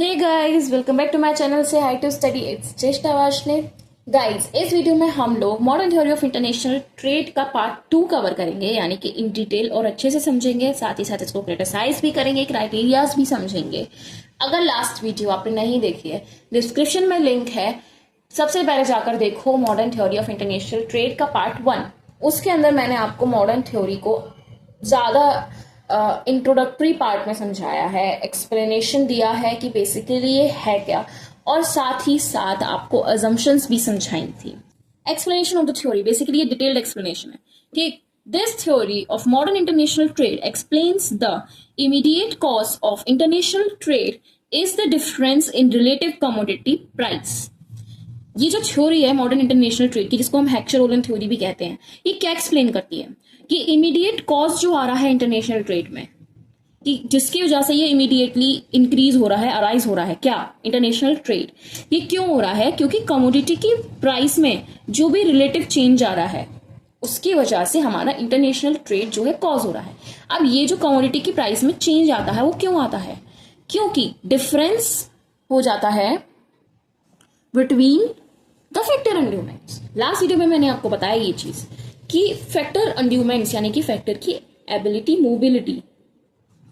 Hey guys, welcome back to my channel say hi to study. It's Cheshta Vashne. Guys, इस video में हम लोग modern theory of international trade का part 2 cover करेंगे, यानी कि इन डिटेल और अच्छे से समझेंगे, साथ ही साथ इसको क्रिटिसाइज भी करेंगे, क्राइटेरियाज भी समझेंगे। अगर लास्ट वीडियो आपने नहीं देखी है, डिस्क्रिप्शन में लिंक है, सबसे पहले जाकर देखो modern theory of international trade का पार्ट 1। उसके अंदर मैंने आपको मॉडर्न थ्योरी को ज्यादा इंट्रोडक्टरी पार्ट में समझाया है, एक्सप्लेनेशन दिया है कि बेसिकली ये है क्या, और साथ ही साथ आपको अजम्पशंस भी समझाई थी। Explanation of the theory, basically ये डिटेल्ड एक्सप्लेनेशन है, ठीक। This theory of modern international trade explains the immediate cause of international trade is the difference in relative commodity price. ये जो थ्योरी है मॉडर्न इंटरनेशनल ट्रेड की, जिसको हम हेक्चर-ओलन theory भी कहते हैं, ये क्या एक्सप्लेन करती है कि इमीडिएट कॉज जो आ रहा है इंटरनेशनल ट्रेड में, कि जिसकी वजह से ये इमीडिएटली इंक्रीज हो रहा है, अराइज हो रहा है, क्या इंटरनेशनल ट्रेड, ये क्यों हो रहा है? क्योंकि कमोडिटी की प्राइस में जो भी रिलेटिव चेंज आ रहा है उसकी वजह से हमारा इंटरनेशनल ट्रेड जो है कॉज हो रहा है। अब ये जो कमोडिटी की प्राइस में चेंज आता है वो क्यों आता है? क्योंकि डिफरेंस हो जाता है between the factor endowments. Last video में मैंने आपको बताया ये चीज कि फैक्टर एंड्यूमेंट्स यानी कि फैक्टर की एबिलिटी, मोबिलिटी,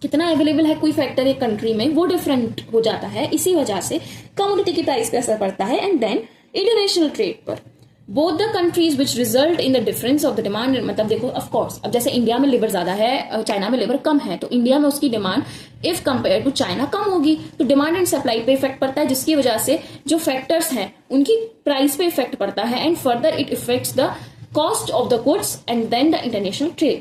कितना अवेलेबल है कोई फैक्टर एक कंट्री में, वो डिफरेंट हो जाता है। इसी वजह से कमोडिटी की प्राइस पे असर पड़ता है एंड देन इंटरनेशनल ट्रेड पर। Both the countries which result in the difference of the demand, मतलब देखो ऑफ कोर्स, अब जैसे इंडिया में लेबर ज्यादा है, चाइना में लेबर कम है, तो इंडिया में उसकी demand if compare to China कम होगी, तो डिमांड एंड सप्लाई पे इफेक्ट पड़ता है, जिसकी वजह से जो फैक्टर्स हैं उनकी प्राइस पे इफेक्ट पड़ता है and further it effects the cost of the goods and then the international trade.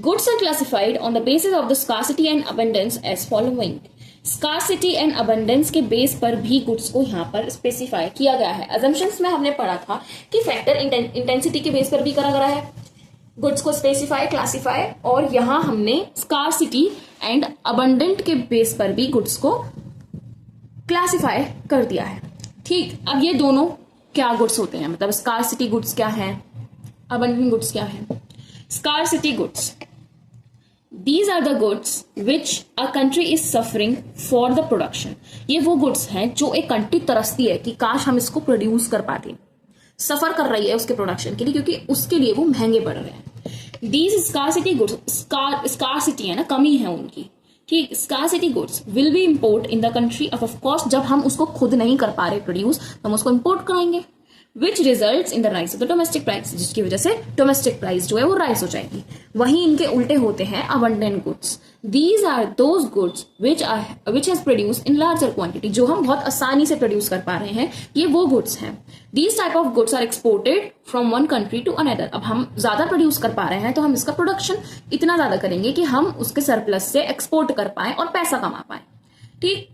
Goods are classified on the basis of the scarcity and abundance as following. Scarcity and abundance के base पर भी goods को यहाँ पर specify किया गया है। assumptions में हमने पढ़ा था कि फैक्टर इंटेंसिटी के बेस पर भी करा गया है गुड्स को स्पेसिफाई, क्लासिफाई, और यहाँ हमने स्कारसिटी एंड अबंडेंट के बेस पर भी गुड्स को क्लासिफाई कर दिया है, ठीक। अब ये दोनों क्या गुड्स होते हैं, मतलब स्कारसिटी गुड्स क्या है, abundant goods क्या है? Scarcity goods, these are the goods which a country is suffering for the production. ये वो गुड्स हैं जो एक कंट्री तरसती है कि काश हम इसको प्रोड्यूस कर पाते, सफर कर रही है उसके प्रोडक्शन के लिए, क्योंकि उसके लिए वो महंगे पड़ रहे हैं। These scarcity goods, scarcity है ना, कमी है उनकी, ठीक। scarcity goods will be import in the country of course, जब हम उसको खुद नहीं कर पा रहे प्रोड्यूस तो हम उसको इम्पोर्ट कराएंगे, which results in the rise of the domestic price, जिसकी वजह से डोमेस्टिक प्राइस जो है वो राइज हो जाएगी। वहीं इनके उल्टे होते हैं abundant goods. These are those goods which has produced in larger quantity, जो हम बहुत आसानी से प्रोड्यूस कर पा रहे हैं, ये वो गुड्स हैं। These type of goods are exported from one country to another. अब हम ज्यादा प्रोड्यूस कर पा रहे हैं तो हम इसका प्रोडक्शन इतना ज्यादा करेंगे कि हम उसके सरप्लस से एक्सपोर्ट कर पाए और पैसा कमा पाए, ठीक।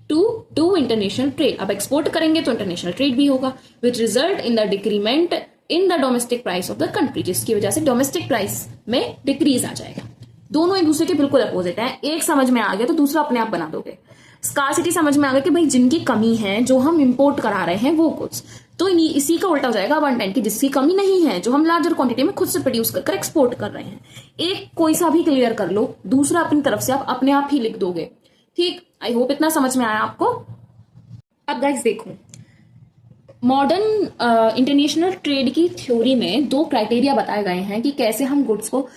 टू इंटरनेशनल ट्रेड, अब एक्सपोर्ट करेंगे तो इंटरनेशनल ट्रेड भी होगा, which result in the decrement in the domestic price of the country, जिसकी वजह से डोमेस्टिक प्राइस में डिक्रीज आ जाएगा। दोनों एक दूसरे के बिल्कुल अपोजिट है, एक समझ में आ गया तो दूसरा अपने आप बना दोगे। स्कारसिटी समझ में आ गया कि भाई जिनकी कमी है, जो हम इंपोर्ट करा रहे हैं वो गुड्स, तो इसी का उल्टा हो जाएगा अबंडेंट की, जिसकी कमी नहीं है, जो हम लार्जर क्वांटिटी में खुद से प्रोड्यूस कर एक्सपोर्ट कर रहे हैं। एक कोई सा भी क्लियर कर लो, दूसरा अपनी तरफ से आप अपने आप ही लिख दोगे, ठीक। आई होप इतना समझ में आया आपको। अब गाइस देखो, मॉडर्न इंटरनेशनल ट्रेड की थ्योरी में 2 क्राइटेरिया बताए गए हैं कि कैसे हम गुड्स को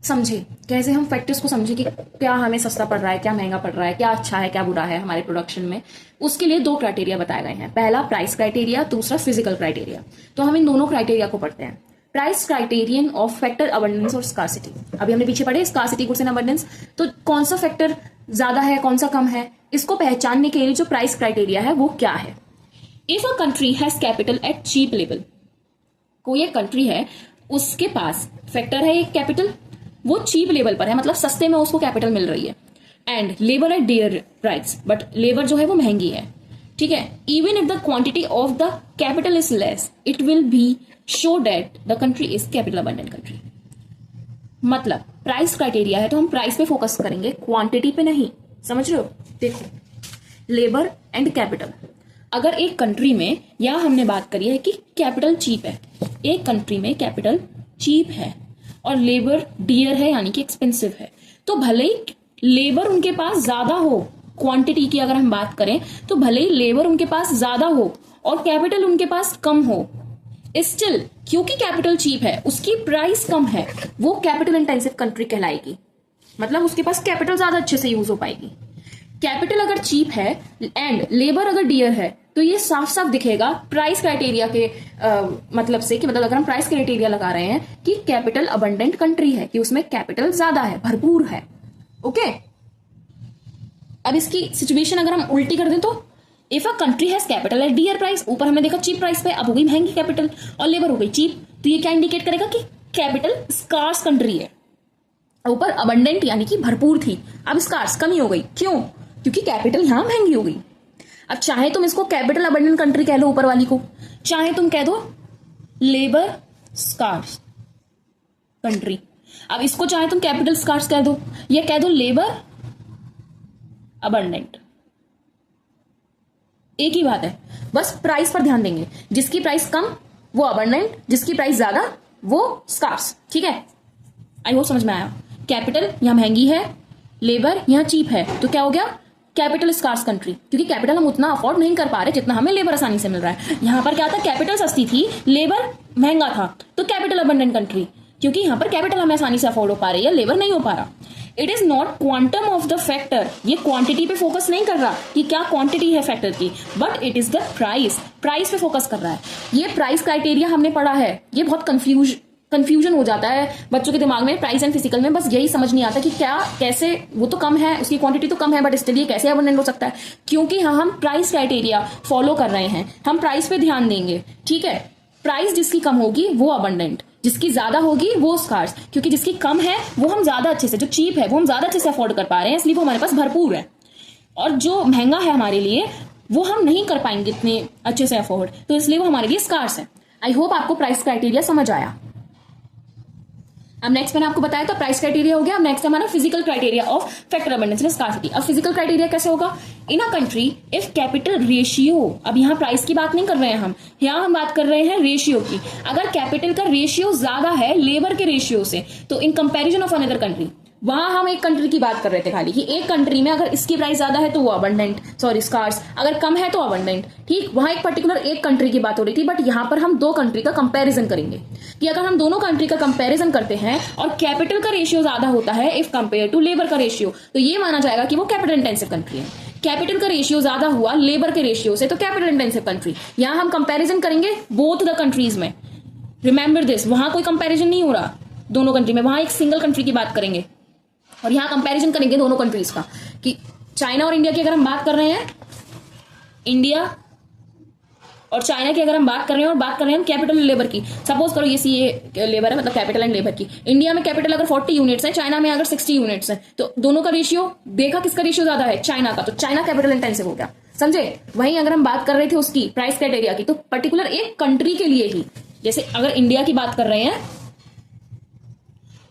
समझे, कैसे हम फैक्टर्स को समझे कि क्या हमें सस्ता पड़ रहा है, क्या महंगा पड़ रहा है, क्या अच्छा है, क्या बुरा है हमारे प्रोडक्शन में। उसके लिए 2 क्राइटेरिया बताए गए हैं, पहला प्राइस क्राइटेरिया, दूसरा फिजिकल क्राइटेरिया। तो हम इन दोनों क्राइटेरिया को पढ़ते हैं। Price criterion of factor abundance और स्कारसिटी, अभी हमने पीछे पढ़े स्कारसिटी गुड्स एंड अबंडेंस, तो कौन सा फैक्टर ज्यादा है, कौन सा कम है, इसको पहचानने के लिए जो प्राइस क्राइटेरिया है वो क्या है। If a country has capital at cheap level, कोई एक कंट्री है उसके पास फैक्टर है एक कैपिटल, वो चीप लेवल पर है, मतलब सस्ते में उसको कैपिटल मिल रही है, and labour at dear price, but labour जो है वो महंगी है, ठीक है। Even if the quantity of the capital is less, it will be show that the country is capital abundant country. मतलब प्राइस क्राइटेरिया है तो हम प्राइस पे फोकस करेंगे, क्वांटिटी पे नहीं, समझ रहे हो। देखो, लेबर एंड कैपिटल, अगर एक कंट्री में, या हमने बात करी है कि कैपिटल चीप है, एक कंट्री में कैपिटल चीप है और लेबर डियर है यानी कि एक्सपेंसिव है, तो भले ही लेबर उनके पास ज्यादा हो, क्वांटिटी की अगर हम बात करें तो भले ही लेबर उनके पास ज्यादा हो और कैपिटल उनके पास कम हो, स्टिल क्योंकि कैपिटल चीप है उसकी प्राइस कम है, वो कैपिटल इंटेंसिव कंट्री कहलाएगी। मतलब उसके पास कैपिटल ज्यादा अच्छे से यूज हो पाएगी। कैपिटल अगर चीप है एंड लेबर अगर डियर है तो ये साफ साफ दिखेगा प्राइस क्राइटेरिया के मतलब से, कि मतलब अगर हम प्राइस क्राइटेरिया लगा रहे हैं कि कैपिटल अबंडेंट कंट्री है, कि उसमें कैपिटल ज्यादा है, भरपूर है। ओके, अब इसकी सिचुएशन अगर हम उल्टी कर दें तो if a country has capital at dear price, ऊपर हमने देखा चीप प्राइस पे, अब हो गई महंगी कैपिटल और लेबर हो गई चीप, तो ये क्या इंडिकेट करेगा कि कैपिटल स्कार्स कंट्री है। ऊपर अबंडेंट यानी कि भरपूर थी, अब स्कार्स कमी हो गई, क्यों? क्योंकि कैपिटल यहां महंगी हो गई। अब चाहे तुम इसको कैपिटल अबंडेंट कंट्री कह लो ऊपर वाली को, चाहे तुम कह दो लेबर स्कार्स कंट्री। अब इसको चाहे तुम कैपिटल स्कार्स कह दो या कह दो लेबर अबंडेंट, एक ही बात है, बस प्राइस पर ध्यान देंगे। जिसकी प्राइस कम वो अबंडेंट, जिसकी प्राइस ज्यादा वो स्कार्स। ठीक है, आई होप समझ में आया। कैपिटल यहां महंगी है, लेबर यहां चीप है, तो क्या हो गया? कैपिटल स्कार्स कंट्री, क्योंकि कैपिटल हम उतना अफोर्ड नहीं कर पा रहे जितना हमें लेबर आसानी से मिल रहा है। यहां पर क्या था? कैपिटल सस्ती थी, लेबर महंगा था, तो कैपिटल अबंडेंट कंट्री, क्योंकि यहां पर कैपिटल हमें आसानी से अफोर्ड हो पा रही है, लेबर नहीं हो पा रहा। It is not quantum of the factor, ये क्वांटिटी पे फोकस नहीं कर रहा कि क्या क्वांटिटी है फैक्टर की, but it is the price, price पे फोकस कर रहा है। ये प्राइस क्राइटेरिया हमने पढ़ा है, ये बहुत कंफ्यूजन हो जाता है बच्चों के दिमाग में प्राइस एंड फिजिकल में, बस यही समझ नहीं आता कि क्या कैसे, वो तो कम है, उसकी क्वांटिटी तो कम है, बट स्टिल ये कैसे अबंडेंट हो सकता है? क्योंकि हम प्राइस क्राइटेरिया फॉलो कर रहे हैं, हम प्राइस पे ध्यान देंगे। ठीक है, प्राइस जिसकी कम होगी वो अबंडेंट, जिसकी ज्यादा होगी वो स्कार्स, क्योंकि जिसकी कम है वो हम ज्यादा अच्छे से, जो चीप है वो हम ज्यादा अच्छे से अफोर्ड कर पा रहे हैं, इसलिए वो हमारे पास भरपूर है, और जो महंगा है हमारे लिए वो हम नहीं कर पाएंगे इतने अच्छे से अफोर्ड, तो इसलिए वो हमारे लिए स्कार्स है। आई होप आपको प्राइस क्राइटेरिया समझ आया। अब नेक्स्ट मैंने आपको बताया था प्राइस क्राइटेरिया हो गया। अब नेक्स्ट हमारा physical criteria of factor abundance and scarcity. अब फिजिकल क्राइटेरिया कैसे होगा? In a country if capital ratio, अब यहाँ प्राइस की बात नहीं कर रहे हैं हम, यहाँ हम बात कर रहे हैं रेशियो की। अगर कैपिटल का रेशियो ज्यादा है लेबर के रेशियो से, तो in comparison of another country, वहां हम एक कंट्री की बात कर रहे थे खाली, कि एक कंट्री में अगर इसकी प्राइस ज्यादा है तो वो अबंडेंट, सॉरी स्कार्स, अगर कम है तो अबंडेंट। ठीक, वहां एक पर्टिकुलर एक कंट्री की बात हो रही थी, बट यहां पर हम दो कंट्री का कंपैरिजन करेंगे, कि अगर हम दोनों कंट्री का कंपैरिजन करते हैं और कैपिटल का रेशियो ज्यादा होता है इफ कंपेयर टू लेबर का रेशियो, तो ये माना जाएगा कि वो कैपिटल इंटेंसिव कंट्री है। कैपिटल का रेशियो ज्यादा हुआ लेबर के रेशियो से, तो कैपिटल इंटेंसिव कंट्री। यहां हम कंपैरिजन करेंगे बोथ द कंट्रीज में, रिमेंबर दिस, वहां कोई कंपैरिजन नहीं हो रहा दोनों कंट्री में, वहां एक सिंगल कंट्री की बात करेंगे और यहां कंपैरिजन करेंगे दोनों कंट्रीज का, कि चाइना और इंडिया की अगर हम बात कर रहे हैं, इंडिया और चाइना की अगर हम बात कर रहे हैं और बात कर रहे हैं हम कैपिटल लेबर की, सपोज करो ये सी ए लेबर है, मतलब कैपिटल एंड लेबर की, इंडिया में कैपिटल अगर 40 यूनिट्स है, चाइना में अगर 60 यूनिट्स है, तो दोनों का रेशियो देखा किसका रेशियो ज्यादा है? चाइना का, तो चाइना कैपिटल इंटेंसिव हो गया, समझे? वहीं अगर हम बात कर रहे थे उसकी प्राइस क्राइटेरिया की, तो पर्टिकुलर एक कंट्री के लिए ही, जैसे अगर इंडिया की बात कर रहे हैं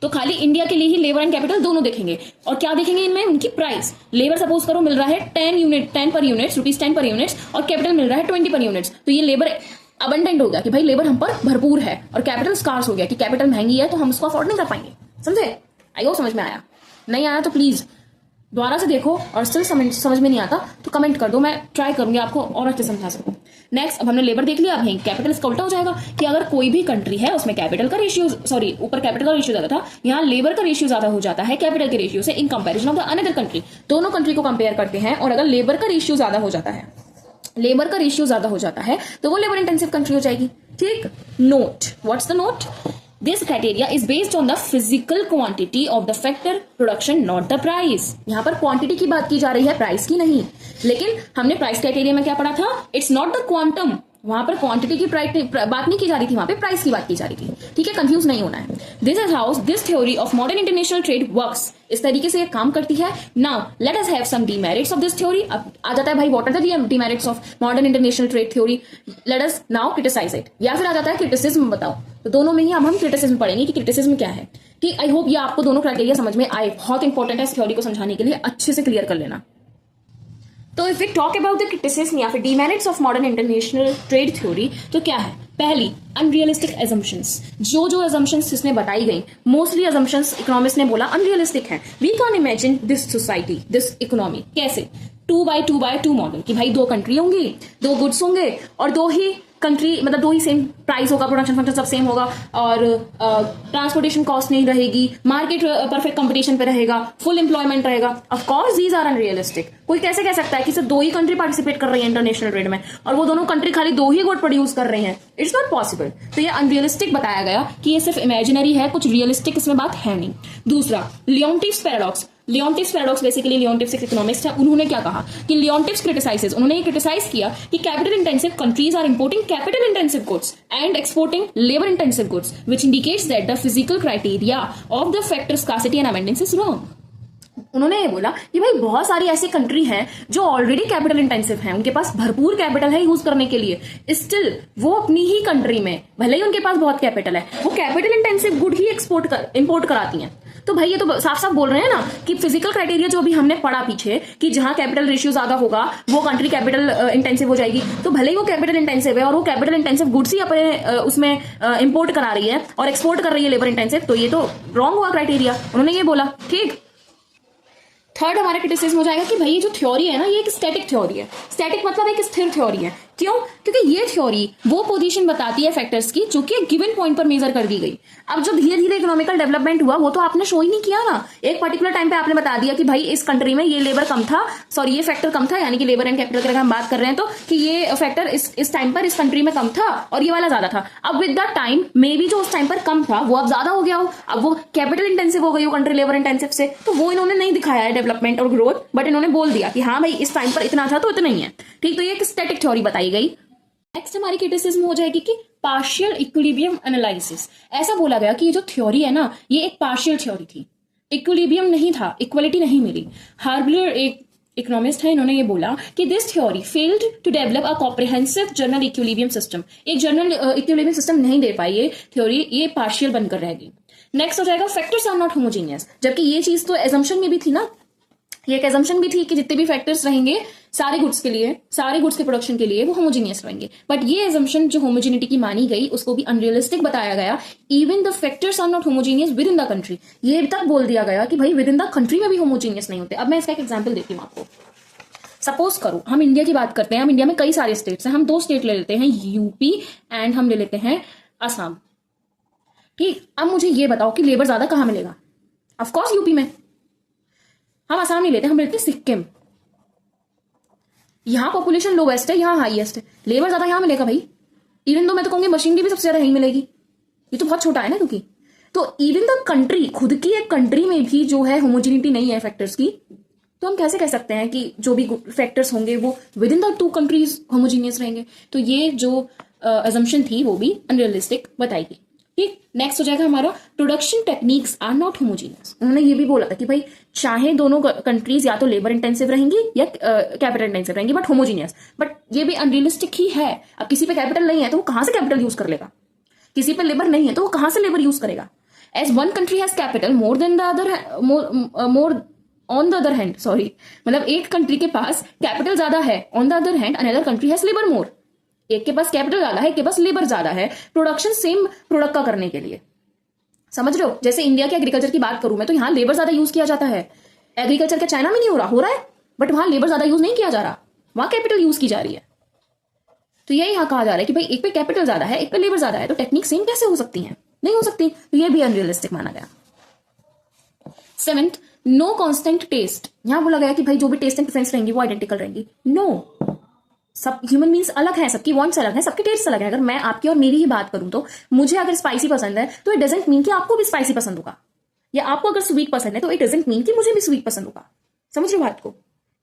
तो खाली इंडिया के लिए ही लेबर एंड कैपिटल दोनों देखेंगे, और क्या देखेंगे इनमें? उनकी प्राइस। लेबर सपोज करो मिल रहा है 10 पर यूनिट्स, ₹10 पर यूनिट्स, और कैपिटल मिल रहा है 20 पर यूनिट्स, तो ये लेबर अबंडेंट हो गया कि भाई लेबर हम पर भरपूर है, और कैपिटल स्कार्स हो गया कि कैपिटल महंगी है तो हम उसको अफोर्ड नहीं कर पाएंगे। समझे? आई होप समझ में आया। नहीं आया तो प्लीज दोबारा से देखो, और स्टिल समझ में नहीं आता तो कमेंट कर दो, मैं ट्राई करूंगी आपको और अच्छे समझा सकूं। नेक्स्ट, अब हमने लेबर देख लिया, अब यहीं कैपिटल इसका उल्टा हो जाएगा कि अगर कोई भी कंट्री है उसमें कैपिटल का रेशियो, सॉरी ऊपर कैपिटल का रेशियो ज्यादा था, यहाँ लेबर का रेशियो ज्यादा हो जाता है कैपिटल के रेशियो से in comparison of the another country. दोनों कंट्री को कंपेयर करते हैं, और अगर लेबर का रेशियो ज्यादा हो जाता है, लेबर का रेशियो ज्यादा हो जाता है तो वो लेबर इंटेंसिव कंट्री हो जाएगी। ठीक, note, what's the note? This criteria is based on the physical quantity of the factor production, not the price. यहाँ पर quantity की बात की जा रही है, प्राइस की नहीं। लेकिन हमने प्राइस क्राइटेरिया में क्या पढ़ा था? It's not the quantum. वहां पर क्वांटिटी की बात नहीं की जा रही थी, वहां पे प्राइस की बात की जा रही थी। ठीक है, कंफ्यूज नहीं होना है। This is how this theory of modern international trade works, इस तरीके से ये काम करती है। Now let us have some demerits of this theory. अब आ जाता है भाई what are the demerits of modern international trade theory, let us now criticise it, या फिर आ जाता है क्रिटिसिज्म बताओ। तो दोनों में ही हम क्रिटिसिज्म पढ़ेंगे कि क्रिटिसिज्म क्या है। ठीक, आई होप ये आपको दोनों क्राइटेरिया समझ में आए, बहुत इंपॉर्टेंट है इस थ्योरी को समझाने के लिए, अच्छे से क्लियर कर लेना। तो if we talk about the criticism या फिर demerits of modern international trade theory, तो क्या है? पहली, अनरियलिस्टिक एजम्पशंस। जो एजम्पशंस इसमें बताई गई, मोस्टली एजम्पशंस इकोनॉमिस्ट ने बोला अनरियलिस्टिक है। We can imagine this society, this economy, कैसे? 2x2x2 मॉडल कि भाई 2 कंट्री होंगी, 2 गुड्स होंगे और 2 ही कंट्री, मतलब 2 ही सेम प्राइस होगा, प्रोडक्शन फंक्शन सब सेम होगा और ट्रांसपोर्टेशन कॉस्ट नहीं रहेगी, मार्केट परफेक्ट कंपटीशन पे रहेगा, फुल एम्प्लॉयमेंट रहेगा। Of course these are unrealistic. कोई कैसे कह सकता है कि सिर्फ 2 ही कंट्री पार्टिसिपेट कर रही है इंटरनेशनल ट्रेड में और वो दोनों कंट्री खाली 2 ही गुड प्रोड्यूस कर रहे हैं? It's not possible. तो ये अनरियलिस्टिक बताया गया कि ये सिर्फ इमेजिनरी है, कुछ रियलिस्टिक इसमें बात है नहीं। दूसरा, लियोन्टिफ्स पैराडॉक्स। लियोन्टिफ्स पैराडॉक्स बेसिकली लियोन्टिफ्स एक इकोनॉमिस्ट है। उन्होंने क्या कहा कि लियोन्टिफ्स क्रिटिसाइजेस, उन्होंने ये क्रिटिसाइज किया कि capital intensive countries are importing capital intensive goods and exporting labour intensive goods which indicates that the physical criteria of the factor scarcity and abundance is wrong. उन्होंने ये बोला कि भाई बहुत सारी ऐसी कंट्री हैं जो ऑलरेडी कैपिटल इंटेंसिव हैं, उनके पास भरपूर कैपिटल है यूज करने के लिए, स्टिल वो अपनी ही कंट्री में भले ही उनके पास बहुत कैपिटल है, वो कैपिटल इंटेंसिव गुड ही इंपोर्ट कराती हैं। तो भाई ये तो साफ साफ बोल रहे हैं ना कि फिजिकल क्राइटेरिया जो भी हमने पढ़ा पीछे कि जहां कैपिटल रेशियो ज्यादा होगा वो कंट्री कैपिटल इंटेंसिव हो जाएगी। तो भले ही वो कैपिटल इंटेंसिव है और वो कैपिटल इंटेंसिव गुड्स ही अपने उसमें इंपोर्ट करा रही है और एक्सपोर्ट कर रही है लेबर इंटेंसिव, तो ये तो रॉन्ग हुआ क्राइटेरिया। उन्होंने ये बोला। ठीक, थर्ड हमारा क्रिटिसिज्म हो जाएगा कि भाई ये जो थ्योरी है ना ये एक स्टैटिक थ्योरी है। स्टैटिक मतलब एक स्थिर थ्योरी है। क्यों? क्योंकि ये थ्योरी वो पोजीशन बताती है फैक्टर्स की जो कि एक गिवन पॉइंट पर मेजर कर दी गई। अब जो धीरे धीरे इकोनॉमिकल डेवलपमेंट हुआ वो तो आपने शो ही नहीं किया ना। एक पर्टिकुलर टाइम पे आपने बता दिया कि भाई इस कंट्री में ये लेबर कम था, सॉरी ये फैक्टर कम था, यानी कि लेबर एंड कैपिटल की अगर हम बात कर रहे हैं तो कि ये फैक्टर इस टाइम पर इस कंट्री में कम था और ये वाला ज्यादा था। अब with the time may be जो उस टाइम पर कम था वो अब ज्यादा हो गया हो, अब वो कैपिटल इंटेंसिव हो गई हो कंट्री लेबर इंटेंसिव से, तो वो इन्होंने नहीं दिखाया है डेवलपमेंट और ग्रोथ, बट इन्होंने बोल दिया कि हाँ भाई इस टाइम पर इतना था तो इतना ही है। ठीक, तो ये एक स्टैटिक थ्योरी बताई गई। नेक्स्ट हमारी क्रिटिसिज्म हो जाएगी कि पार्शियल इक्विलिब्रियम एनालिसिस। ऐसा बोला गया कि ये जो थ्योरी है ना ये एक पार्शियल थ्योरी थी, इक्विलिब्रियम नहीं था, इक्वलिटी नहीं मिली। हार्बलर एक इकोनॉमिस्ट है, इन्होंने ये बोला कि this theory failed to develop a comprehensive general equilibrium system. एक जनरल इक्विलिब्रियम सिस्टम नहीं दे पाई ये थ्योरी, ये पार्शियल बनकर रहेगी। नेक्स्ट हो जाएगा फैक्टर्स आर नॉट होमोजीनियस। जबकि ये चीज तो एजम्पशन में भी थी ना, ये एक एजम्पशन भी थी कि जितने भी फैक्टर्स रहेंगे सारे गुड्स के लिए, सारे गुड्स के प्रोडक्शन के लिए वो होमोजीनियस रहेंगे, बट ये एजम्पशन जो होमोजिनिटी की मानी गई उसको भी अनरियलिस्टिक बताया गया। Even the factors are not homogeneous within the country, ये तक बोल दिया गया कि भाई विद इन द कंट्री में भी होमोजीनियस नहीं होते। अब मैं इसका एक एग्जाम्पल देती हूँ आपको। सपोज करो हम इंडिया की बात करते हैं, हम इंडिया में कई सारे स्टेट्स हैं, हम 2 स्टेट ले लेते हैं, यूपी एंड हम ले लेते हैं असम। ठीक, अब मुझे ये बताओ कि लेबर ज्यादा कहाँ मिलेगा? ऑफकोर्स यूपी में। हम आसाम नहीं लेते, हम लेते हैं सिक्किम। यहां पॉपुलेशन लोवेस्ट है, यहां हाईएस्ट है, लेबर ज्यादा यहां मिलेगा भाई। इवन तो मैं तो कहूंगी मशीनरी भी सबसे ज्यादा यहीं मिलेगी, ये तो बहुत छोटा है ना क्योंकि। तो इवन द कंट्री, खुद की एक कंट्री में भी जो है होमोजिनिटी नहीं है फैक्टर्स की, तो हम कैसे कह सकते हैं कि जो भी फैक्टर्स होंगे वो with in the 2 countries homogeneous रहेंगे? तो ये जो अजम्पशन थी वो भी अनरियलिस्टिक बताई गई। ठीक, नेक्स्ट हो जाएगा हमारा production techniques are not homogeneous. उन्होंने ये भी बोला था कि भाई चाहे दोनों कंट्रीज या तो लेबर इंटेंसिव रहेंगी या कैपिटल इंटेंसिव रहेंगी, बट होमोजीनियस। बट ये भी अनरियलिस्टिक ही है। अब किसी पे कैपिटल नहीं है तो वो कहां से कैपिटल यूज कर लेगा? किसी पे लेबर नहीं है तो वो कहां से लेबर यूज करेगा? As one country has capital more than the other, more on the other hand, sorry, मतलब एक कंट्री के पास कैपिटल ज्यादा है, on the other hand another country has labour more. एक के पास कैपिटल ज्यादा है, एक के पास लेबर ज्यादा है, प्रोडक्शन सेम प्रोडक्ट का करने के लिए। समझ रहे हो? जैसे इंडिया के एग्रीकल्चर की बात करूं मैं तो यहाँ लेबर ज्यादा यूज किया जाता है। एग्रीकल्चर क्या चाइना में नहीं हो रहा है, बट वहां लेबर ज्यादा यूज नहीं किया जा रहा, वहां कैपिटल यूज की जा रही है। तो यही यहाँ कहा जा रहा है कि भाई एक पे कैपिटल ज्यादा है, एक पे लेबर ज्यादा है, तो टेक्निक सेम कैसे हो सकती है? नहीं हो सकती। तो ये भी अनरियलिस्टिक माना गया। 7th, no constant test. यहां बोला गया कि भाई जो भी टेस्ट एंड प्रेफरेंस रहेंगी वो आइडेंटिकल रहेंगी। नो, सब ह्यूमन बींग्स अलग है, सबकी वांट्स अलग है, सबके टेस्ट अलग है। अगर मैं आपकी और मेरी ही बात करूं तो मुझे अगर स्पाइसी पसंद है तो इट डजंट मीन कि आपको भी स्पाइसी पसंद होगा, या आपको अगर स्वीट पसंद है तो इट डजंट मीन कि मुझे भी स्वीट पसंद होगा। समझ रहे बात को?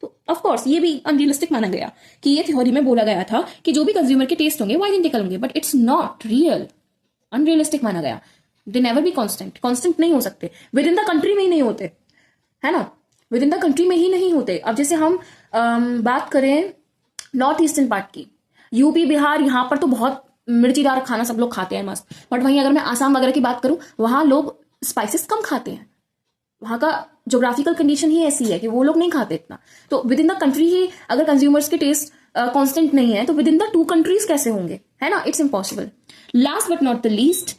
तो ऑफ कोर्स ये भी अनरियलिस्टिक माना गया कि ये थ्योरी में बोला गया था कि जो भी कंज्यूमर के टेस्ट होंगे वो आइडेंटिकल होंगे, but it's not real. Unrealistic माना गया। दे नेवर बी कांस्टेंट नहीं हो सकते, विद इन द कंट्री में ही नहीं होते, है ना, विद इन द कंट्री में ही नहीं होते। अब जैसे हम बात करें नॉर्थ ईस्टर्न पार्ट की, यूपी बिहार, यहाँ पर तो बहुत मिर्चीदार खाना सब लोग खाते हैं मस्त, बट वहीं अगर मैं आसाम वगैरह की बात करूं वहां लोग स्पाइसेस कम खाते हैं। वहां का ज्योग्राफिकल कंडीशन ही ऐसी है कि वो लोग नहीं खाते इतना। तो विद इन द कंट्री ही अगर कंज्यूमर्स के टेस्ट कांस्टेंट नहीं है तो विद इन द 2 कंट्रीज कैसे होंगे, है ना? It's impossible. Last but not the least,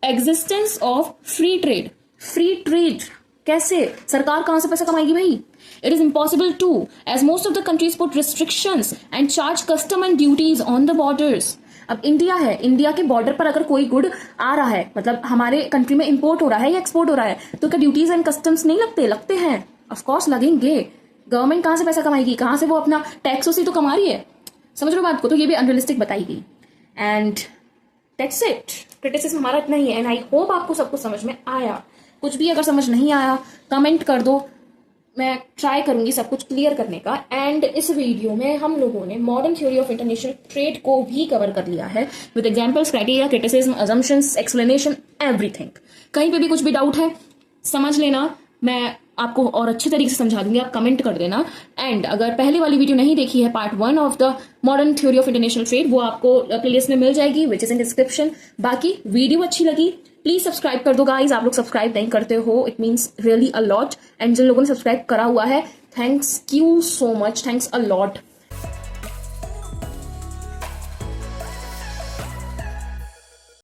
existence of free trade. Free trade कैसे? सरकार कहां से पैसा कमाएगी भाई? It is impossible to, as most of the countries put restrictions and charge custom and duties on the borders. अब India है, India के बॉर्डर पर अगर कोई गुड आ रहा है, मतलब हमारे कंट्री में इंपोर्ट हो रहा है या एक्सपोर्ट हो रहा है, तो क्या ड्यूटीज एंड कस्टम्स नहीं लगते? लगते हैं, ऑफकोर्स लगेंगे। गवर्नमेंट कहां से पैसा कमाएगी? कहां से वो अपना टैक्सों से तो कमा रही है। समझ रहे हो बात को? तो ये भी अनरियलिस्टिक बताई गई। एंड दैट्स इट, क्रिटिसिज्म हमारा इतना ही है। एंड आई होप आपको सब कुछ समझ में आया। कुछ भी अगर समझ नहीं आया कमेंट कर दो, मैं ट्राई करूंगी सब कुछ क्लियर करने का। एंड इस वीडियो में हम लोगों ने modern theory of international trade को भी कवर कर लिया है with examples, criteria, criticism, assumptions, explanation, everything. कहीं पे भी कुछ भी डाउट है समझ लेना, मैं आपको और अच्छे तरीके से समझा दूंगी, आप कमेंट कर देना। एंड अगर पहले वाली वीडियो नहीं देखी है, part 1 of the modern theory of international trade, वो आपको प्लेलिस्ट में मिल जाएगी विच इज इन डिस्क्रिप्शन। बाकी वीडियो अच्छी लगी प्लीज सब्सक्राइब कर दो गाइज। आप लोग सब्सक्राइब नहीं करते हो, it means really a lot. And जिन लोगों ने सब्सक्राइब करा हुआ है, thanks you so much, thanks a lot.